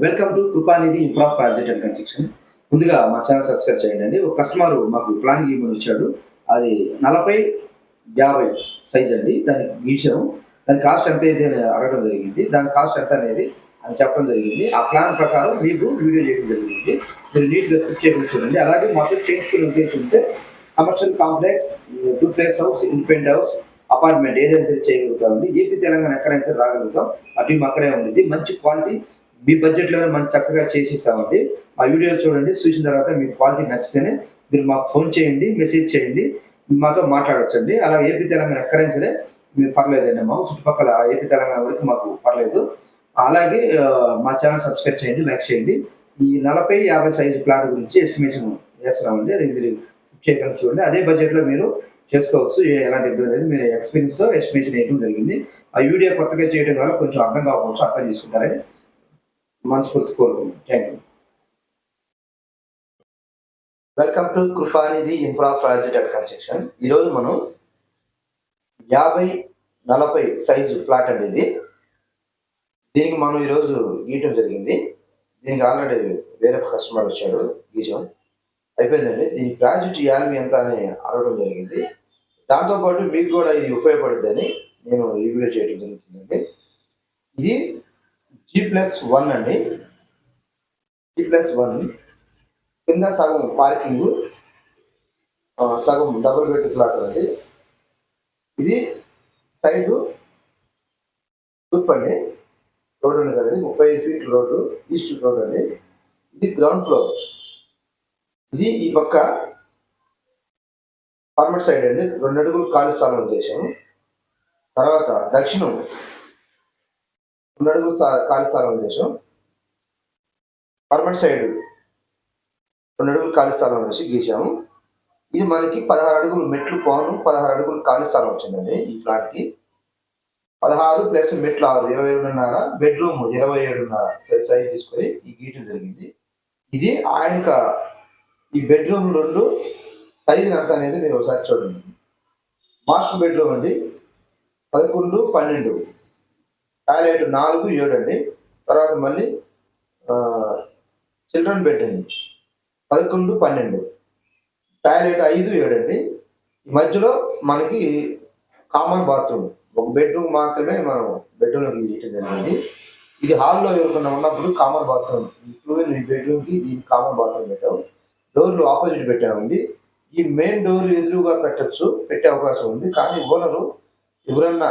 Welcome to Krupanidhi infra project and construction. ముందుగా మా channel subscribe చేయండి. ఒక కస్టమర్ మాకు ప్లాన్ గీయమని ఇచ్చాడు. అది 40x50 సైజ్ అండి. దానికి గీసాము. దాని కాస్ట్ ఎంత అయితే అని అడగడం జరిగింది. దాని కాస్ట్ ఎంత అనేది అని చెప్పడం జరిగింది. ఆ ప్లాన్ ప్రకారం మీకు వీడియో చేయడం జరిగింది. మీరు నీట్గా స్క్రిప్ట్ చేయడం చూడండి. అలాగే మొత్తం చేయించుకుని ఉద్దేశం ఉంటే commercial complex, duplex house, independent house, apartment ఏదైనా సరే చేయగలుగుతామండి. ఏపీ తెలంగాణ ఎక్కడైనా సరే రాగలుగుతాం. ఆ టీం అక్కడే ఉంటుంది. మంచి క్వాలిటీ మీ బడ్జెట్లోనే మనం చక్కగా చేసిస్తామండి. ఆ వీడియో చూడండి. చూసిన తర్వాత మీకు క్వాలిటీ నచ్చితేనే మీరు మాకు ఫోన్ చేయండి, మెసేజ్ చేయండి, మాతో మాట్లాడొచ్చండి. అలా ఏపీ తెలంగాణ ఎక్కడైనా సరే మీరు పర్లేదండి. మా చుట్టుపక్కల ఏపీ తెలంగాణ వరకు మాకు పర్లేదు. అలాగే మా ఛానల్ సబ్స్క్రైబ్ చేయండి, లైక్ చేయండి. ఈ 40x50 సైజు ప్లాట్ గురించి ఎస్టిమేషన్ చేస్తున్నామండి. అది మీరు చేయగలం చూడండి. అదే బడ్జెట్లో మీరు చేసుకోవచ్చు. ఎలాంటి ఇబ్బంది లేదు. మీరు ఎక్స్పీరియన్స్తో ఎస్టిమేషన్ వేయడం జరిగింది. ఆ వీడియో కొత్తగా చేయడం వల్ల కొంచెం అర్థం కావచ్చు, అర్థం చేసుకుంటారని మనస్ఫూర్తి కోరుకుంటున్నాను. Thank you. Welcome to Krupanidhi infra project and construction. ఈరోజు మనం 50x40 సైజు ప్లాట్ అనేది దీనికి మనం ఈరోజు గీయటం జరిగింది. దీనికి ఆల్రెడీ వేరే కస్టమర్ వచ్చాడు, గీసాం అయిపోయిందండి. దీని ప్రాజెక్ట్ వాల్యూ ఎంత అని అడగడం జరిగింది. దాంతోపాటు మీకు కూడా ఇది ఉపయోగపడుతుందని నేను ఈ వీడియో చేయడం జరుగుతుందండి. ఇది G+1 అండి. G+1 కింద సగం పార్కింగ్, సగం డబుల్ బెడ్ ఫ్లాట్ అండి. ఇది సైడ్ తూర్పు అండి. రోడ్ ఉంది కదా, 35 ఫీట్ రోడ్డు, ఈస్ట్ రోడ్ అండి. ఇది గ్రౌండ్ ఫ్లోర్. ఇది ఈ పక్క పర్మనెంట్ సైడ్ అండి. 2 అడుగులు ఖాళీ స్థలం ఉద్దేశం. తర్వాత దక్షిణం 2 అడుగులు ఖాళీ స్థలం ఉద్దేశం. పర్మనెంట్ సైడ్ 2 అడుగులు ఖాళీ స్థలం వేసి గీసాము. ఇది మనకి 16 అడుగులు మెట్లు పోను, 16 అడుగులు ఖాళీ స్థలం వచ్చిందండి. ఈ ప్లాట్కి 16 ప్లస్ మెట్లు 6, 22.5, బెడ్రూమ్ 27.5 సైజ్ తీసుకొని ఈ గీయటం జరిగింది. ఇది ఆయనక ఈ బెడ్రూమ్ 2 సైజు ఎంత అనేది మీరు ఒకసారి చూడండి. మాస్టర్ బెడ్రూమ్ అండి 11, 12, టాయిలెట్ 4, 7 అండి. తర్వాత మళ్ళీ చిల్డ్రన్ బెడ్ అండి 11, 12, టాయిలెట్ 5, 7 అండి. ఈ మధ్యలో మనకి కామన్ బాత్రూమ్, ఒక బెడ్రూమ్ మాత్రమే మనం బెడ్రూమ్లోకి తీయటం జరిగింది. ఇది హాల్లో ఎవరికన్నా ఉన్నప్పుడు కామన్ బాత్రూమ్, ఈ బెడ్రూమ్కి దీనికి కామన్ బాత్రూమ్ పెట్టాము. డోర్లు ఆపోజిట్ పెట్టామండి. ఈ మెయిన్ డోర్ ఎదురుగా పెట్టే అవకాశం ఉంది. కానీ ఓనరు ఎవరన్నా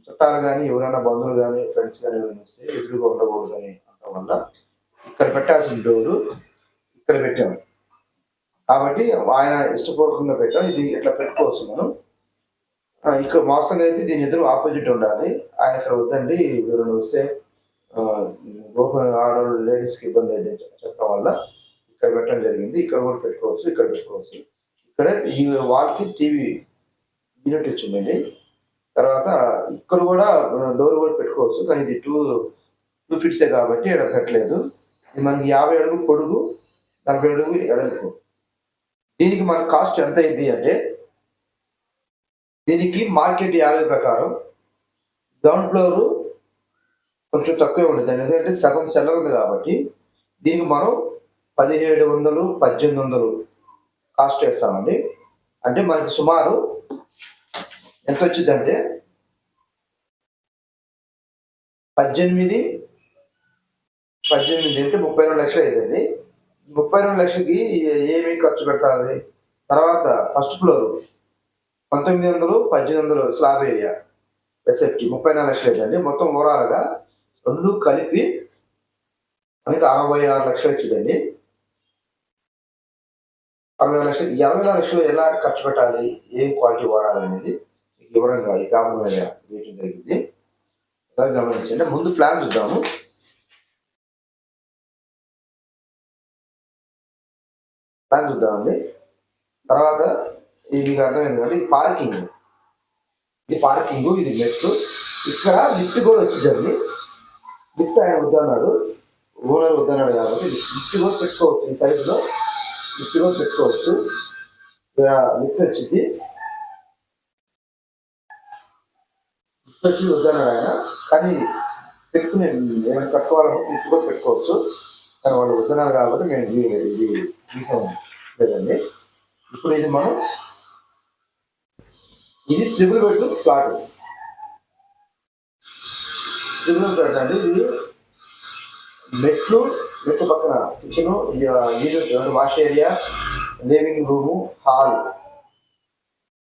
చుట్టాలు కానీ, ఎవరైనా బంధువులు కానీ, ఫ్రెండ్స్ కానీ ఎవరైనా వస్తే ఎదురుగా ఉండకూడదు అని అనడం వల్ల ఇక్కడ పెట్టాల్సిన డోరు ఇక్కడ పెట్టాము. కాబట్టి ఆయన ఇష్టపూర్వకంగా పెట్టాం. ఇది ఇట్లా పెట్టుకోవచ్చు మనం. ఇక్కడ మోసంగా అయితే దీని ఎదురు ఆపోజిట్ ఉండాలి. ఆయన ఇక్కడ వద్దండి, ఎవరైనా వస్తే ఆడవాళ్ళు లేడీస్కి ఇబ్బంది అయితే చెప్పడం వల్ల ఇక్కడ పెట్టడం జరిగింది. ఇక్కడ కూడా పెట్టుకోవచ్చు, ఇక్కడ పెట్టుకోవచ్చు. ఇక్కడ ఈ వాల్కి టీవీ యూనిట్ వచ్చిందండి. తర్వాత ఇక్కడ కూడా డోర్ కూడా పెట్టుకోవచ్చు. కానీ ఇది 2 ఫీట్సే కాబట్టి ఇక్కడ పెట్టలేదు. ఇది మనకి 50 అడుగులు పొడుగు, 40 అడుగులు ఎడల్పు. దీనికి మన కాస్ట్ ఎంత అయింది అంటే, దీనికి మార్కెట్ వాల్యూ ప్రకారం గ్రౌండ్ ఫ్లోర్ కొంచెం తక్కువే ఉంటుంది. ఎందుకంటే సగం సెల్లర్ ఉంది కాబట్టి దీనికి మనం 1700, 1800 కాస్ట్ వేస్తామండి. అంటే మనకి సుమారు ఎంత వచ్చిందంటే 18 అంటే 32 లక్షలు అవుతుంది. 32 లక్షలకి ఏమి ఖర్చు పెట్టాలి? తర్వాత first floor 1900, 1800 slab area SFT 34 లక్షలు అవుతుందండి. మొత్తం ఓవరాల్గా 2 కలిపి మనకి 66 లక్షలు వచ్చిందండి. 60 లక్షలు, 20 లక్షలు ఎలా ఖర్చు పెట్టాలి, ఏం క్వాలిటీ వాడాలి అనేది వివరంగా ఈ కామన్ మీద వేయటం జరిగింది. గమనించండి. ముందు ప్లాన్ చూద్దాము. ప్లాన్ చూద్దామండి. తర్వాత ఇది మీకు అర్థమైంది కాబట్టి ఇది పార్కింగ్, ఇది మెట్లు. ఇక్కడ లిఫ్ట్ కూడా వచ్చిందండి. లిఫ్ట్ ఆయన వద్దన్నాడు, ఓనర్ వద్దన్నాడు కాబట్టి లిఫ్ట్ కూడా పెట్టుకోవచ్చు. ఈ సైడ్లో లిఫ్ట్ కూడా పెట్టుకోవచ్చు. లిఫ్ట్ వచ్చింది, లిఫ్ట్ వచ్చి వద్దన్నాడు ఆయన. కానీ పెట్టుకుని ఏమైనా కట్టుకోవాలంటే ఇప్పుడు కూడా పెట్టుకోవచ్చు, కానీ వాళ్ళు వద్దన్నారు కాబట్టి మేము ఇది గీసాం లేదండి. ఇప్పుడు ఇది మనం ఇది triple bedroom flat. Triple bed అండి. ఇది మెట్లు పక్కన kitchen, unit wash area, living room, hall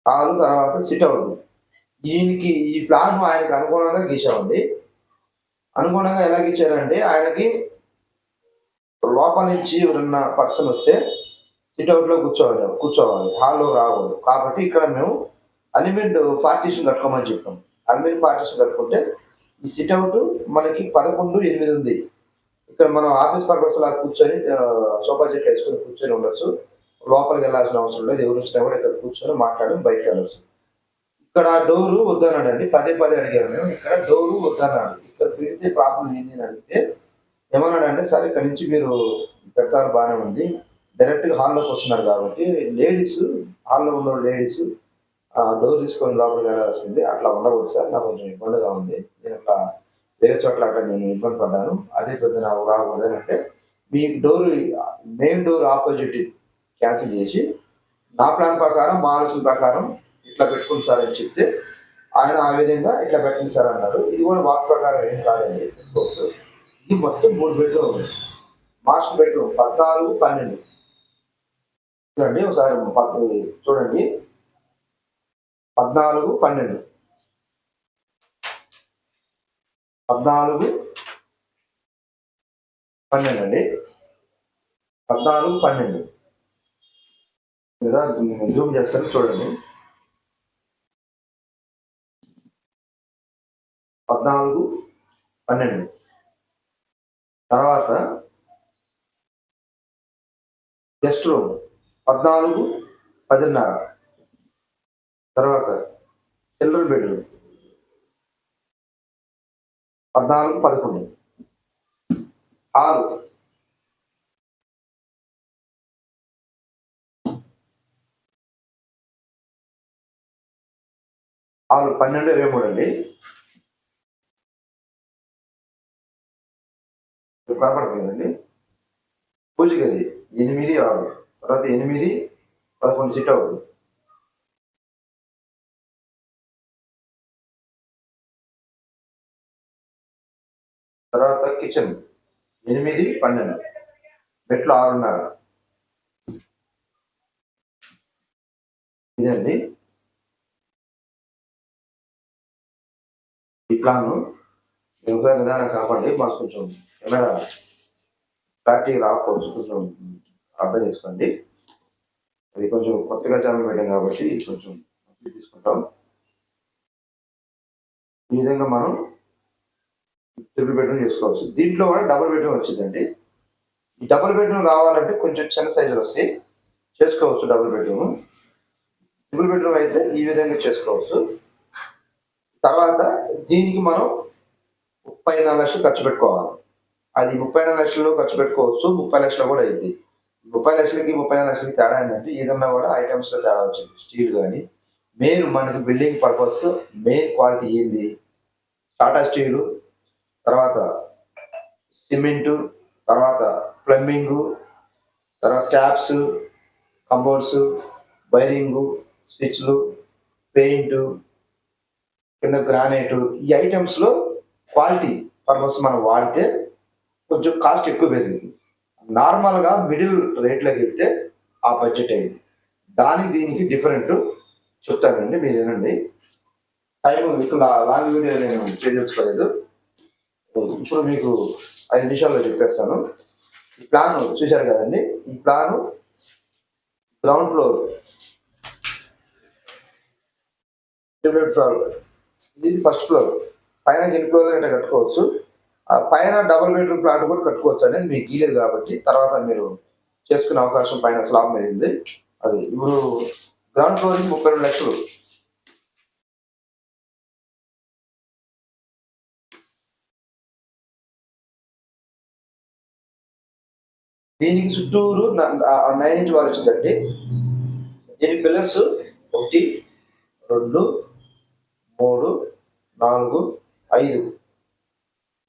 తర్వాత సిట్అవుట్. దీనికి ఈ ప్లాన్ ఆయనకు అనుగుణంగా గీసామండి. అనుగుణంగా ఎలా గీచారంటే ఆయనకి లోపల నుంచి ఎవరన్నా పర్సన్ వస్తే సిట్అవుట్లో కూర్చోవాలి, హాల్లో రాకూడదు. కాబట్టి ఇక్కడ మేము అలిమెంట్ పార్టీషన్ కట్టుకోమని చెప్పాం. అలిమెంట్ పార్టీషన్ కట్టుకుంటే ఈ సిట్అవుట్ మనకి 11:8 ఉంది. ఇక్కడ మనం ఆఫీస్ పర్పస్ లాగా కూర్చొని సోఫా సెట్ వేసుకొని కూర్చొని ఉండొచ్చు. లోపలికి వెళ్ళాల్సిన అవసరం లేదు. ఎవరు వచ్చినా కూడా ఇక్కడ కూర్చొని మాట్లాడి బయటకు వెళ్ళచ్చు. ఇక్కడ డోరు వద్దన్నాడండి. పదే అడిగారు మేము. ఇక్కడ డోరు వద్దన్నాడు. ఇక్కడ పెడితే ప్రాబ్లం ఏంటి అని అడిగితే ఏమన్నాడంటే, సరే ఇక్కడ నుంచి మీరు పెడతారు బాగానే ఉంది, డైరెక్ట్గా హాల్లోకి వస్తున్నారు కాబట్టి హాల్లో ఉన్న లేడీస్ డోర్ తీసుకొని లోపలికి వెళ్ళాల్సింది. అట్లా ఉండకూడదు సార్, నాకు కొంచెం ఇబ్బందిగా ఉంది, నేను అట్లా వేరే చోట్ల అక్కడ నేను ఇబ్బంది పడ్డాను, అదే పెద్ద నాకు రాకూడదు అని అంటే, మీ మెయిన్ డోర్ ఆపోజిట్ క్యాన్సిల్ చేసి నా ప్లాన్ ప్రకారం, మా ఆలోచన ప్రకారం ఇట్లా పెట్టుకుని సార్ అని చెప్తే ఆయన ఆ విధంగా ఇట్లా పెట్టండి సార్ అన్నారు. ఇది కూడా వాస్తు ప్రకారం ఏం కాదండి, పెట్టుకోవచ్చు. ఇది మొత్తం 3 బెడ్రూమ్ ఉంది. మాస్టర్ బెడ్రూమ్ 14-12 చూడండి. ఒకసారి చూడండి, 14-12 అండి. 14-12 లేదా జూమ్ చేస్తారు చూడండి. 14-12 తర్వాత గెస్ట్ రూమ్ 14-10:30 తర్వాత చిల్డ్రన్ బెడ్రూమ్ 14-11 హాల్ 12-23 అండి. కనపడుతుందండి. పూజ గది 8-6 తర్వాత 8-11 సిట్అవుట్. తర్వాత కిచెన్ 8-12 మెట్లు 6:30. ఇదండి ఈ ప్లాను. విధానం కాపాడి మాకు కొంచెం కెమెరా క్లారిటీ రాకపోవచ్చు, కొంచెం అర్థం చేసుకోండి. అది కొంచెం కొత్తగా ఛానల్ పెట్టాం కాబట్టి కొంచెం తీసుకుంటాం. ఈ విధంగా మనం ట్రిపుల్ బెడ్రూమ్ చేసుకోవచ్చు. దీంట్లో కూడా డబుల్ బెడ్రూమ్ వచ్చిందండి. ఈ డబుల్ బెడ్రూమ్ రావాలంటే కొంచెం చిన్న సైజులు వస్తాయి, చేసుకోవచ్చు. డబుల్ బెడ్రూమ్, ట్రిపుల్ బెడ్రూమ్ అయితే ఈ విధంగా చేసుకోవచ్చు. తర్వాత దీనికి మనం 34 లక్షలు ఖర్చు పెట్టుకోవాలి. అది 34 లక్షలు ఖర్చు పెట్టుకోవచ్చు, 30 లక్షలు కూడా అయింది. 30 లక్షలకి 34 లక్షలకి తేడా ఏంటంటే ఏదన్నా కూడా ఐటమ్స్లో తేడా వచ్చింది. స్టీల్ కానీ మెయిన్ మనకి బిల్డింగ్ పర్పస్ మెయిన్ క్వాలిటీ ఏంది, టాటా స్టీలు, తర్వాత సిమెంటు, తర్వాత ప్లంబింగు, తర్వాత ట్యాప్స్, కంపౌండ్స్, వైరింగు, స్విచ్లు, పెయింటు, కింద గ్రానైట్, ఈ ఐటమ్స్లో క్వాలిటీ పర్పస్ మనం వాడితే కొంచెం కాస్ట్ ఎక్కువ పెరిగింది. నార్మల్గా మిడిల్ రేట్లోకి వెళ్తే ఆ బడ్జెట్ అయింది. దీనికి డిఫరెంట్ చెప్తానండి, మీరు వినండి. టైం ఇక్కడ లాంగ్ వీడియో నేను చేయదలుచుకోలేదు. ఇప్పుడు మీకు 5 నిమిషాల్లో చెప్పేస్తాను. ఈ ప్లాన్ చూశారు కదండి. ఈ ప్లాను గ్రౌండ్ ఫ్లోర్, ఇది ఫస్ట్ ఫ్లోర్. పైన ఎన్ని ఫ్లోర్లు గట్రా కట్టుకోవచ్చు. పైన డబుల్ బెడ్రూమ్ ఫ్లాట్ కూడా కట్టుకోవచ్చు అనేది మీకు గీలేదు కాబట్టి తర్వాత మీరు చేసుకునే అవకాశం పైన స్లాబ్ మీద ఉంది. అది ఇప్పుడు గ్రౌండ్ ఫ్లోరింగ్ 32 లక్షలు. దీనికి చుట్టూరు 9 ఇంచ్ వాల్ వచ్చిందండి. దీనికి పిల్లర్స్ 1, 2, 3, 4, 5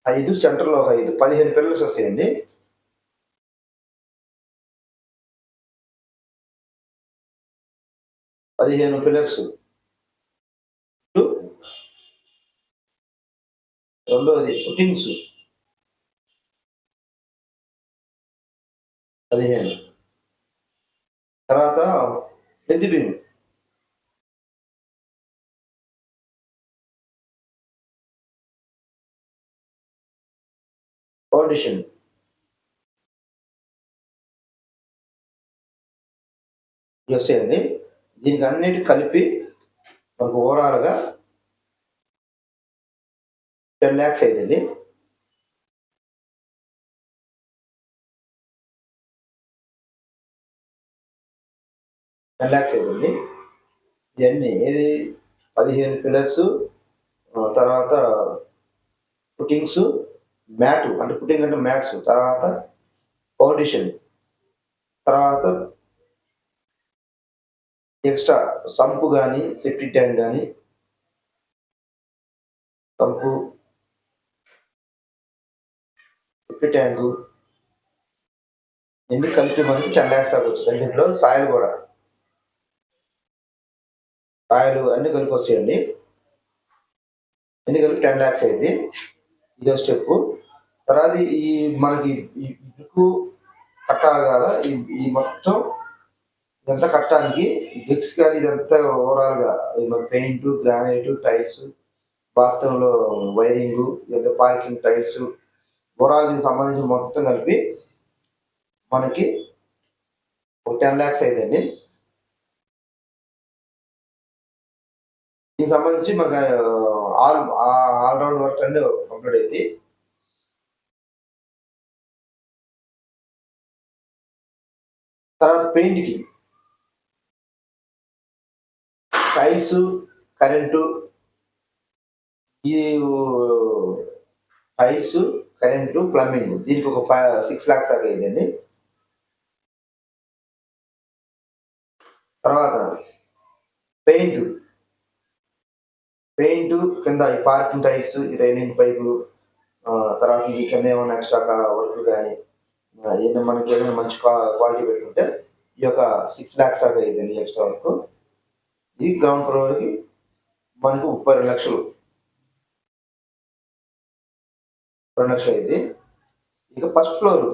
5 సెంటర్లో ఒక 5 15 పిల్లర్స్ వస్తాయండి. 15 పిల్లర్స్. రెండోది ఫుటింగ్స్ 15. తర్వాత ఎద్దు బీమ్. ఫౌండేషన్. ఇవి వస్తాయండి. దీనికి అన్నిటి కలిపి మనకు ఓవరాల్గా 10 lakhs అయిందండి. అయిందండి. ఇవన్నీ ఏది 15 పిల్లర్స్, తర్వాత ఫుటింగ్స్, మ్యాట్ అంటే ఫుటింగ్ అంటే మ్యాట్స్, తర్వాత ఫౌండేషన్, తర్వాత ఎక్స్ట్రా సంపు కానీ సెప్టిక్ ట్యాంక్ కానీ సంపు సెప్టిక్ ట్యాంకు ఎన్ని కలిపి మనకి 10 lakhs దాకా వచ్చింది. దీంట్లో సాయిల్ కూడా అన్ని కలిపి వస్తాయండి. ఎన్ని కలిపి 10 lakhs అయింది. ఇదో స్టెప్. తర్వాత ఈ మనకి ఇటుకు కట్టాలి కదా, ఈ మొత్తం ఇదంతా కట్టడానికి బ్రిక్స్ కానీ ఇదంతా ఓవరాల్గా పెయింట్, గ్రానైట్, టైల్స్, బాత్రూంలో వైరింగ్, ఇదంతా పార్కింగ్ టైల్స్, ఓవరాల్ దీనికి సంబంధించి మొత్తం కలిపి మనకి 10 lakhs అయిందండి. దీనికి సంబంధించి మనకు ఆల్రౌండ్ వర్క్ అన్ని కంప్లీట్ అయింది. తర్వాత పెయింట్కి టైల్స్, కరెంటు, ఈ టైల్స్, కరెంటు, ప్లంబింగ్ దీనికి ఒక 6 lakhs దాకా అయిందండి. తర్వాత పెయింట్ కింద ఈ పార్కింగ్ టైల్స్, ఈ రైలింగ్ పైపులు, తర్వాత ఇది కింద ఏమైనా ఎక్స్ట్రా వర్క్ కానీ ఏదైనా మనకి ఏదైనా మంచి క్వాలిటీ పెట్టుకుంటే ఈ యొక్క 6 lakhs దాకా అయిందండి ఎక్స్ట్రా వర్క్. ఇది గ్రౌండ్ ఫ్లోర్కి మనకు 32 లక్షలు అయింది. ఇక ఫస్ట్ ఫ్లోర్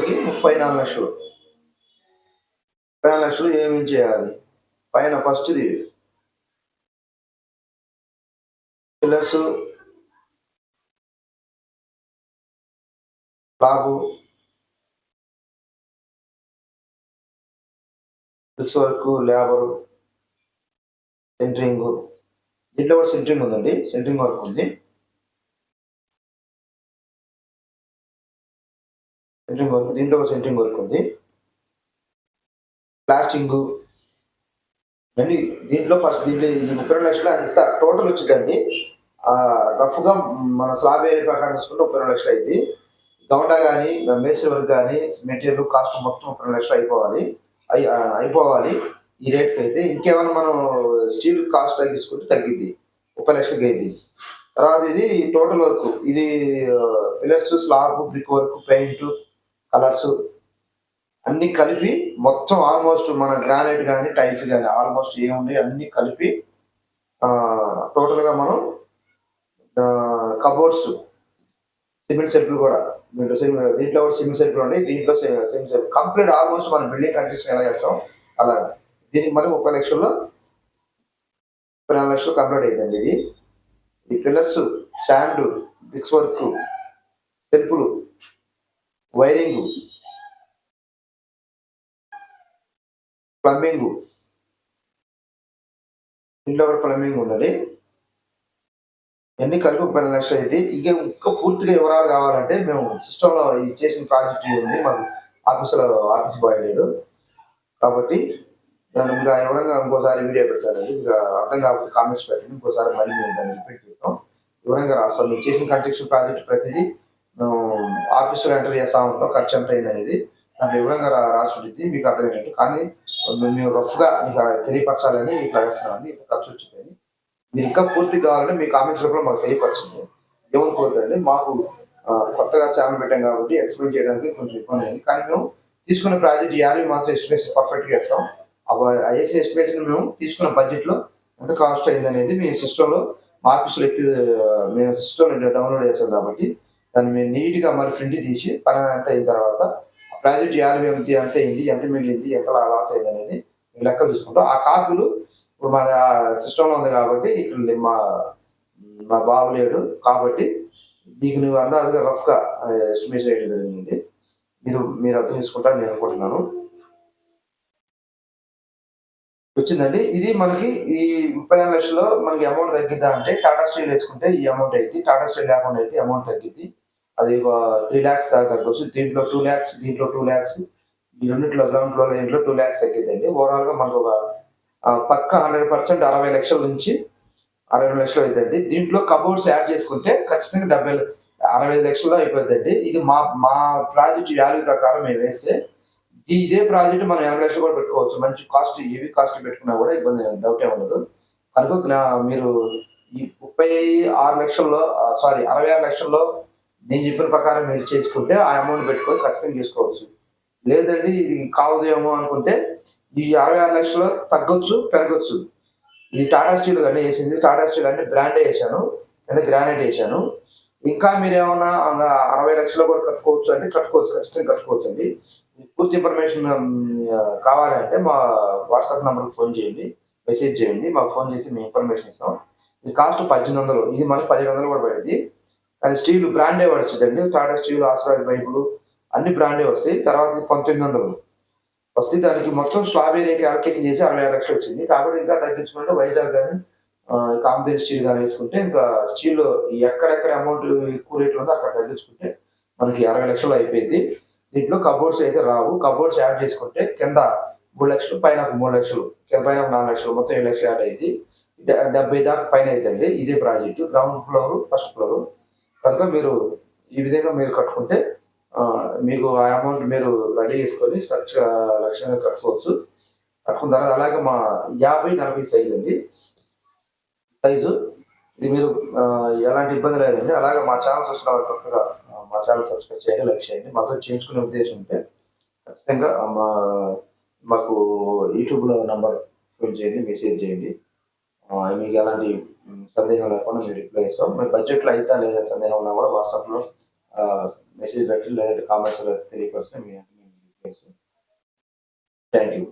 కి 34 లక్షలు. 34 లక్షలు ఏమేమి చేయాలి? పైన ఫస్ట్ది pillars, slab, bricks work, labour, centering. దీంట్లో కూడా సెంటరింగ్ ఉందండి, సెంటరింగ్ వర్క్ ఉంది. దీంట్లో సెంటరింగ్ వర్క్ ఉంది. ప్లాస్టింగ్ అన్ని దీంట్లో ఫస్ట్ దీంట్లో 32 లక్షలు అంత టోటల్ వచ్చిందండి. రఫ్గా మన స్లాబ్ ఏరియా ప్రకారం చూసుకుంటే 32 లక్షలు అయింది. గౌండా కానీ మేస్త్రి వర్క్ కానీ మెటీరియల్ కాస్ట్ మొత్తం 32 లక్షలు అయిపోవాలి ఈ రేట్కి అయితే. ఇంకేమైనా మనం స్టీల్ కాస్ట్ తగ్గించుకుంటే తగ్గింది, 30 లక్షలకి అయింది. తర్వాత ఇది టోటల్ వర్క్, ఇది pillars, slab, brick work, paint, colours అన్ని కలిపి మొత్తం ఆల్మోస్ట్ మన గ్రానైట్ కానీ టైల్స్ కానీ ఆల్మోస్ట్ ఏముంది అన్ని కలిపి టోటల్గా మనం కబోర్డ్స్, సిమెంట్ సెల్ఫ్లు కూడా దీంట్లో కూడా సిమెంట్ సెల్ఫ్లు ఉన్నాయి. దీంట్లో సిమెంట్ సెల్ఫ్ కంప్లీట్ ఆల్మోస్ట్ మనం బిల్డింగ్ కన్స్ట్రక్షన్ ఎలా చేస్తాం అలా. దీనికి మరి 30 లక్షల్లో 34 లక్షలు కంప్లీట్ అయిందండి. ఇది ఈ పిల్లర్స్, స్టాండ్, బ్రిక్స్ వర్క్, సెల్ఫ్లు, వైరింగ్, ప్లంబింగ్, ఇంట్లో కూడా ప్లంబింగ్ ఉందండి. ఇవన్నీ కలిపి 12 లక్షలు అయింది. ఇంకా పూర్తిగా వివరాలు కావాలంటే మేము సిస్టంలో చేసిన ప్రాజెక్ట్ ఉంది, మాకు ఆఫీస్ బాయ్ లేడు కాబట్టి దాన్ని ఇంకా వివరంగా ఇంకోసారి వీడియో పెడతానండి. ఇంకా అర్థం కాకపోతే కామెంట్స్ పెట్టండి, ఇంకోసారి మళ్ళీ మేము దాన్ని రిపీట్ చేస్తాం, వివరంగా రాస్తాం. మేము చేసిన కన్స్ట్రక్షన్ ప్రాజెక్ట్ ప్రతిదీ ఆఫీసులో ఎంటర్ చేస్తా ఉంటాం, ఖర్చు ఎంత అయింది అనేది దాంట్లో వివరంగా రాసి ఉంటుంది మీకు అర్థమయ్యేటట్టు. కానీ మేము రఫ్గా మీకు తెలియపరచాలని ఇట్లా వేస్తున్నామండి. ఇంత ఖర్చు వచ్చిందని. మీరు ఇంకా పూర్తి కావాలంటే మీ కామెంట్స్ రూపంలో మాకు తెలియపరచండి. ఏమనుకోవద్దండి, మాకు కొత్తగా ఛానల్ పెట్టాం కాబట్టి ఎక్స్ప్లెయిన్ చేయడానికి కొంచెం ఇబ్బంది అయింది. కానీ మేము తీసుకున్న ప్రాజెక్ట్ 50 మాత్రం ఎస్టిమేషన్ పర్ఫెక్ట్గా వేస్తాం. ఆ వేసే ఎస్టిమేషన్ మేము తీసుకున్న బడ్జెట్లో ఎంత కాస్ట్ అయింది అనేది మీ సిస్టంలో మా ఆఫీస్లో ఎక్కి మేము సిస్టంలో డౌన్లోడ్ చేస్తాం కాబట్టి దాన్ని మేము నీట్గా మరి ప్రింట్ తీసి పని ఎంత అయిన తర్వాత ప్రాజెక్ట్ 50 ఎంత అయింది, ఎంత మిగిలింది, ఎంత లాస్ అయింది అనేది లెక్క చూసుకుంటాం. ఆ కాపీలు ఇప్పుడు మా సిస్టంలో ఉంది కాబట్టి ఇక్కడ మా మా బాబు లేడు కాబట్టి నీకు నువ్వు అందాజుగా రఫ్గా ఎస్టిమేట్ చేయడం జరిగింది. మీరు అర్థం చేసుకుంటారని నేను అనుకుంటున్నాను. వచ్చిందండి. ఇది మనకి ఈ 34 లక్షల్లో మనకి అమౌంట్ తగ్గిద్దా అంటే టాటా స్టీల్ వేసుకుంటే ఈ అమౌంట్ అయింది. టాటా స్టీల్ లేకుండా అయితే అమౌంట్ తగ్గిద్ది. అది 3 lakhs దాకా తగ్గొచ్చు. దీంట్లో 2 lakhs, దీంట్లో 2 lakhs, ఈ రెండిట్లో గ్రౌండ్ ఫ్లోర్ ఇంట్లో 2 lakhs తగ్గిద్దండి. ఓవరాల్ గా మనకు ఒక పక్క 100% 60 లక్షల నుంచి 62 లక్షలు అవుతుందండి. దీంట్లో కబోర్డ్స్ యాడ్ చేసుకుంటే ఖచ్చితంగా 65 లక్షల్లో అయిపోతుందండి. ఇది మా మా ప్రాజెక్ట్ వాల్యూ ప్రకారం మేము వేస్తే ఇదే ప్రాజెక్ట్ మనం 80 లక్షలు కూడా పెట్టుకోవచ్చు. మంచి కాస్ట్, హెవీ కాస్ట్ పెట్టుకున్నా కూడా ఇబ్బంది డౌట్ ఏమి ఉండదు. కనుక మీరు ఈ 36 లక్షల్లో 66 లక్షల్లో నేను చెప్పిన ప్రకారం మీరు చేసుకుంటే ఆ అమౌంట్ పెట్టుకొని ఖచ్చితంగా చేసుకోవచ్చు. లేదండి ఇది కావదేమో అనుకుంటే ఈ 66 లక్షలు తగ్గొచ్చు, పెరగొచ్చు. ఇది టాటా స్టీల్ కానీ వేసింది. టాటా స్టీల్ అంటే బ్రాండే వేసాను, అంటే గ్రానైట్ వేసాను. ఇంకా మీరు ఏమన్నా 60 లక్షలు కూడా కట్టుకోవచ్చు అంటే కట్టుకోవచ్చు, ఖచ్చితంగా కట్టుకోవచ్చు అండి. పూర్తి ఇన్ఫర్మేషన్ కావాలంటే మా వాట్సాప్ నెంబర్కి ఫోన్ చేయండి, మెసేజ్ చేయండి. మాకు ఫోన్ చేసి మేము ఇన్ఫర్మేషన్ ఇస్తాం. ఇది కాస్ట్ 1800, ఇది మనకి 1700 కూడా పడింది. అది స్టీల్ బ్రాండే పడుతుందండి. టాటా స్టీల్, ఆశ్రాజ్ పైపులు అన్ని బ్రాండే వస్తాయి. తర్వాత 1900 వస్తే దానికి మొత్తం స్ట్రాబెరీ క్యాల్కులేషన్ చేసి 66 లక్షలు వచ్చింది. కాబట్టి ఇంకా తగ్గించుకుంటే వైజాగ్ కానీ కాంబినేషన్ స్టీల్ కానీ వేసుకుంటే ఇంకా స్టీల్ ఎక్కడెక్కడ అమౌంట్ ఎక్కువ రేట్లు ఉందో అక్కడ తగ్గించుకుంటే మనకి 60 లక్షలు అయిపోయింది. దీంట్లో కబోర్డ్స్ అయితే రావు. కబోర్డ్స్ యాడ్ చేసుకుంటే కింద 3 లక్షలు, పైన 3 లక్షలు, కింద పైన 4 లక్షలు, మొత్తం 7 లక్షలు యాడ్ అయింది. 70 దాకా పైన అవుతుంది. ఇదే project ground floor, first floor. కనుక మీరు ఈ విధంగా మీరు కట్టుకుంటే మీకు ఆ అమౌంట్ మీరు రెడీ చేసుకొని లక్షంగా కట్టుకోవచ్చు. కట్టుకున్న తర్వాత అలాగే మా 50-40 సైజు అండి సైజు. ఇది మీరు ఎలాంటి ఇబ్బంది లేదండి. అలాగే మా ఛానల్ చూసిన వారు కొత్తగా మా ఛానల్ సబ్స్క్రైబ్ చేయండి, లైక్ చేయండి. మాతో చేయించుకునే ఉద్దేశం ఉంటే ఖచ్చితంగా మాకు యూట్యూబ్లో నంబర్ ఫోన్ చేయండి, మెసేజ్ చేయండి. మీకు ఎలాంటి సందేహం లేకుండా మేము రిప్లై ఇస్తాం. మీ బడ్జెట్లో అయితే లేదా సందేహం ఉన్నా కూడా వాట్సాప్లో మెసేజ్ పెట్టి లేదంటే కామెంట్స్లో తెలియపరిస్తే మేము రిప్లై ఇస్తాం. Thank you.